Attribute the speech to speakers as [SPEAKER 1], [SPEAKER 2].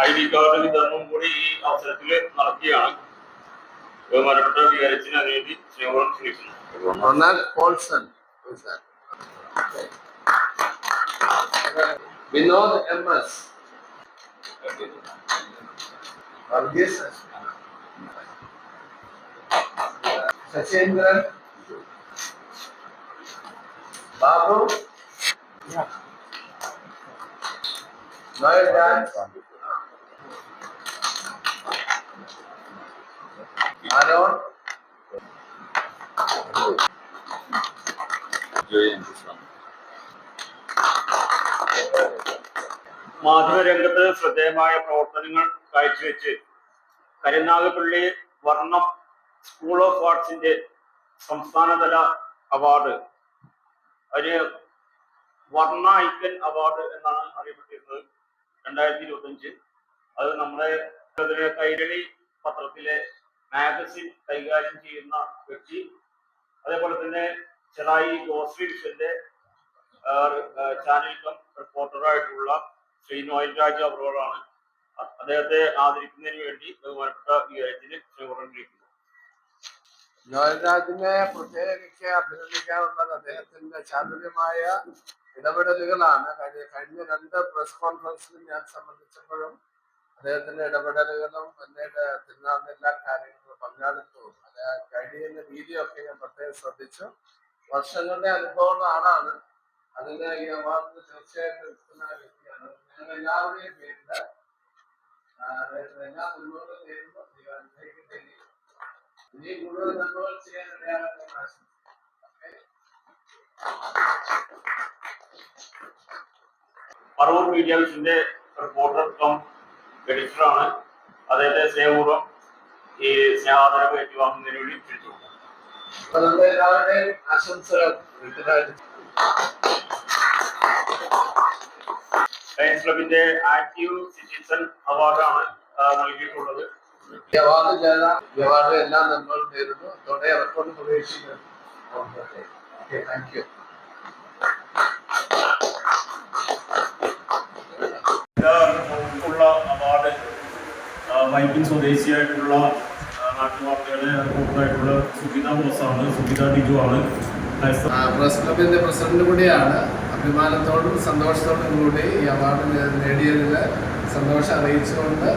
[SPEAKER 1] ID card വിതരണവും കൂടി ഈ അവസരത്തിൽ നടത്തിയാണ്. ബഹുമാനപ്പെട്ട വികാരിച്ചിന് അതിനുവേണ്ടി സ്നേഹം ക്ഷണിക്കുന്നു.
[SPEAKER 2] Ronald Paulson, Vinod MS, Varghese, Sasheendran, Babu, Noel ഡാൻസ്, ആരോൺ,
[SPEAKER 1] മാധ്യമരംഗത്ത് ശ്രദ്ധേയമായ പ്രവർത്തനങ്ങൾ കാഴ്ചവെച്ച് കരുനാഗപ്പള്ളി വർണ്ണം സ്കൂൾ ഓഫ് ആർട്സിന്റെ സംസ്ഥാനതല അവാർഡ്, അതിന് വർണ്ണ ഐക്കൺ അവാർഡ് എന്നാണ് അറിയപ്പെട്ടിരുന്നത് 2025. അത് നമ്മുടെ കൈരളി പത്രത്തിലെ മാഗസിൻ കൈകാര്യം ചെയ്യുന്ന വ്യക്തി, അതേപോലെ തന്നെ ചെറായി ഗ്രോസറി ഡിവിഷന്റെ ചാനൽ കം റിപ്പോർട്ടറായിട്ടുള്ള ശ്രീ നോയൽ രാജ് അവറുകളാണ്. അദ്ദേഹത്തെ ആദരിക്കുന്നതിന് വേണ്ടി ബഹുമാനപ്പെട്ട വികാരത്തിന് ക്ഷണിക്കുന്നു.
[SPEAKER 2] നോയൽ രാജിനെ പ്രത്യേകിച്ച് അഭിനന്ദിക്കാനുള്ളത് അദ്ദേഹത്തിന്റെ ചാതുര്യമായ ഇടപെടലുകളാണ്. കഴിഞ്ഞ 2 പ്രസ് കോൺഫറൻസിലും ഞാൻ സംബന്ധിച്ചപ്പോഴും അദ്ദേഹത്തിന്റെ ഇടപെടലുകളും പിന്നീട് തിരുനാളിന്റെ എല്ലാ കാര്യങ്ങളും പങ്കാളിത്തവും ഗൈഡ് ചെയ്യുന്ന രീതിയൊക്കെ ഞാൻ പ്രത്യേകം ശ്രദ്ധിച്ചു. വർഷങ്ങളുടെ അനുഭവമുള്ള ആളാണ്. അതിന് ഈ അവാർഡ് തീർച്ചയായിട്ടും എത്തുന്ന വ്യക്തിയാണ്. ഞങ്ങൾ എല്ലാവരുടെയും പേരില് എല്ലാ നന്മകളും നേരുന്നു. ഇനി കൂടുതൽ നന്മകൾ ചെയ്യാൻ ഇടയാകട്ടെ.
[SPEAKER 1] പറവൂർ മീഡിയ വിഷന്റെ റിപ്പോർട്ടർ കം എഡിറ്ററാണ്. അദ്ദേഹത്തെ സ്നേഹപൂർവ്വം ഈ സ്നേഹാദരവ് ഏറ്റുവാങ്ങുന്നതിന് വേണ്ടി ക്ഷണിച്ചു.
[SPEAKER 2] എല്ലാവരുടെയും ആശംസകൾ.
[SPEAKER 1] ലയൺസ് ക്ലബിന്റെ ആക്റ്റീവ് സിറ്റിസൺ അവാർഡാണ് നൽകിയിട്ടുള്ളത്.
[SPEAKER 2] ഈ അവാർഡ് എല്ലാ നന്മകളും നേരുന്നു. അതോടെ അവർക്കൊണ്ട് പ്രവേശിക്കുന്നു. Thank you.
[SPEAKER 1] ഉള്ള അവാർഡ് വൈപ്പിൻ സ്വദേശിയായിട്ടുള്ള നാട്ടുവാർത്തയുടെ റിപ്പോർട്ടറായിട്ടുള്ള സുബിത ബോസാണ്. സുബിത ടിജു ആണ്.
[SPEAKER 2] പ്രസ് ക്ലബിന്റെ പ്രസിഡന്റ് കൂടിയാണ്. അഭിമാനത്തോടും സന്തോഷത്തോടും കൂടി ഈ അവാർഡ് നേടിയതിൽ സന്തോഷം അറിയിച്ചുകൊണ്ട്